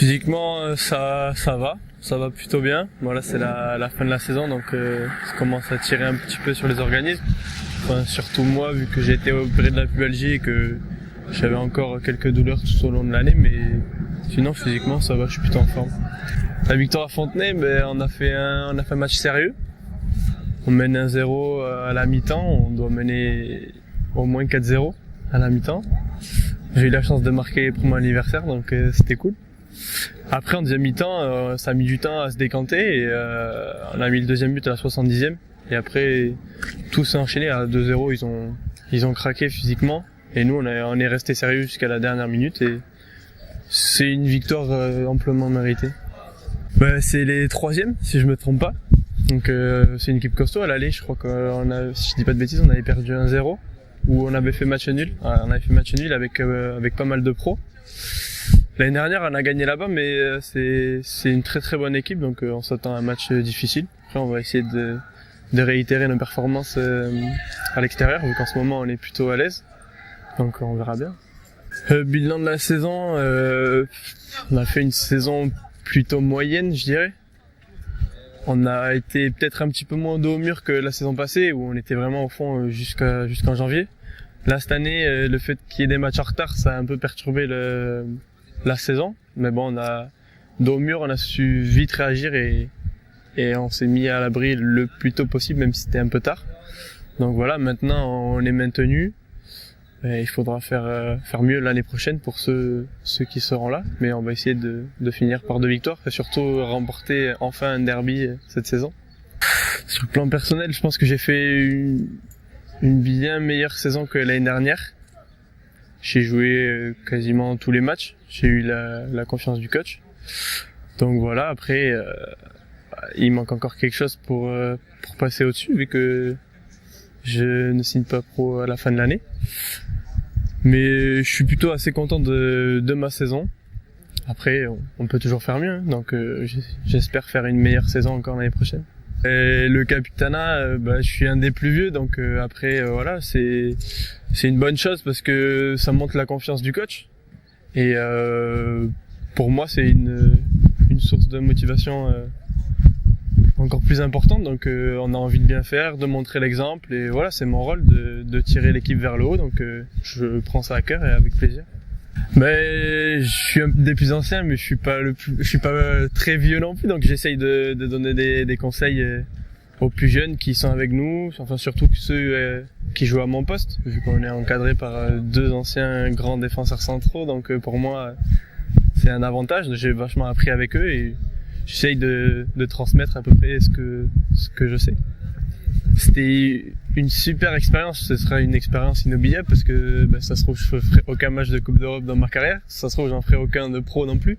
Physiquement, ça va plutôt bien. Voilà, c'est la fin de la saison, donc ça commence à tirer un petit peu sur les organismes. Enfin, surtout moi, vu que j'ai été opéré de la pubalgie et que j'avais encore quelques douleurs tout au long de l'année, mais sinon physiquement ça va, je suis plutôt en forme. La victoire à Fontenay, on a fait un match sérieux. On mène 1-0 à la mi-temps, on doit mener au moins 4-0 à la mi-temps. J'ai eu la chance de marquer pour mon anniversaire, donc c'était cool. Après en deuxième mi-temps, ça a mis du temps à se décanter et on a mis le deuxième but à la 70e. Et après tout s'est enchaîné à 2-0, ils ont craqué physiquement. Et nous, on est resté sérieux jusqu'à la dernière minute et c'est une victoire amplement méritée. C'est les troisièmes, si je me trompe pas. Donc c'est une équipe costaud. À l'aller, je crois si je dis pas de bêtises, on avait perdu 1-0 ou on avait fait match nul. Ouais, on avait fait match nul avec pas mal de pros. L'année dernière, on a gagné là-bas, mais c'est une très très bonne équipe, donc on s'attend à un match difficile. Après, on va essayer de réitérer nos performances à l'extérieur, vu qu'en ce moment on est plutôt à l'aise. Donc on verra bien. Bilan de la saison, on a fait une saison plutôt moyenne, je dirais. On a été peut-être un petit peu moins dos au mur que la saison passée, où on était vraiment au fond jusqu'en janvier. Là cette année, le fait qu'il y ait des matchs en retard, ça a un peu perturbé la saison. Mais bon, dos au mur, on a su vite réagir et on s'est mis à l'abri le plus tôt possible, même si c'était un peu tard. Donc voilà, maintenant on est maintenu. Et il faudra faire mieux l'année prochaine pour ceux qui seront là, mais on va essayer de finir par 2 victoires et surtout remporter enfin un derby cette saison. Sur le plan personnel, je pense que j'ai fait une bien meilleure saison que l'année dernière. J'ai joué quasiment tous les matchs, j'ai eu la confiance du coach. Donc voilà, après il manque encore quelque chose pour passer au-dessus, vu que je ne signe pas pro à la fin de l'année. Mais je suis plutôt assez content de ma saison. Après, on peut toujours faire mieux, hein, donc j'espère faire une meilleure saison encore l'année prochaine. Et le capitanat, je suis un des plus vieux, donc après voilà, c'est une bonne chose parce que ça montre la confiance du coach. Et pour moi, c'est une source de motivation encore plus importante, donc on a envie de bien faire, de montrer l'exemple et voilà, c'est mon rôle de tirer l'équipe vers le haut, donc je prends ça à cœur et avec plaisir. Je suis un des plus anciens, mais je suis pas très vieux non plus, donc j'essaye de donner des conseils aux plus jeunes qui sont avec nous, enfin surtout ceux qui jouent à mon poste, vu qu'on est encadré par 2 anciens grands défenseurs centraux, donc pour moi c'est un avantage, j'ai vachement appris avec eux et j'essaye de transmettre à peu près ce que je sais. C'était une super expérience, ce sera une expérience inoubliable parce que ça se trouve je ferai aucun match de Coupe d'Europe dans ma carrière, ça se trouve j'en ferai aucun de pro non plus.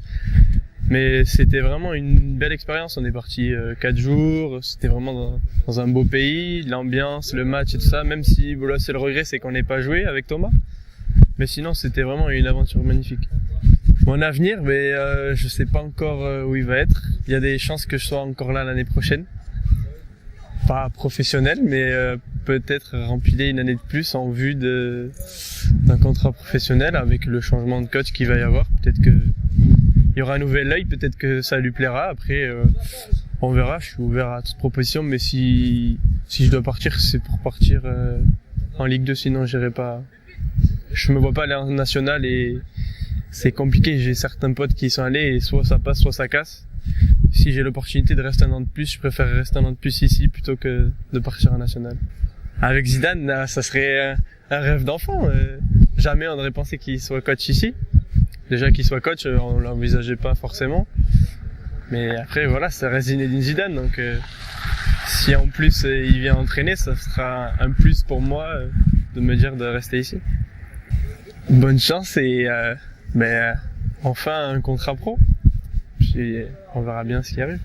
Mais c'était vraiment une belle expérience, on est parti 4 jours, c'était vraiment dans un beau pays, l'ambiance, le match et tout ça, même si voilà, c'est le regret, c'est qu'on n'ait pas joué avec Thomas. Mais sinon c'était vraiment une aventure magnifique. Mon avenir, je sais pas encore où il va être. Il y a des chances que je sois encore là l'année prochaine. Pas professionnel, mais peut-être remplir une année de plus en vue d'un contrat professionnel avec le changement de coach qu'il va y avoir. Peut-être que il y aura un nouvel œil, peut-être que ça lui plaira. Après, on verra. Je suis ouvert à toute proposition, mais si je dois partir, c'est pour partir en Ligue 2. Sinon, j'irai pas. Je me vois pas aller en national et c'est compliqué, j'ai certains potes qui y sont allés et soit ça passe, soit ça casse. Si j'ai l'opportunité de rester 1 an de plus, je préfère rester 1 an de plus ici plutôt que de partir en national. Avec Zidane, ça serait un rêve d'enfant. Jamais on aurait pensé qu'il soit coach ici. Déjà qu'il soit coach, on l'envisageait pas forcément. Mais après voilà, ça reste Zinedine Zidane, donc si en plus il vient entraîner, ça sera un plus pour moi de me dire de rester ici. Bonne chance et enfin un contrat pro. Puis on verra bien ce qui arrive.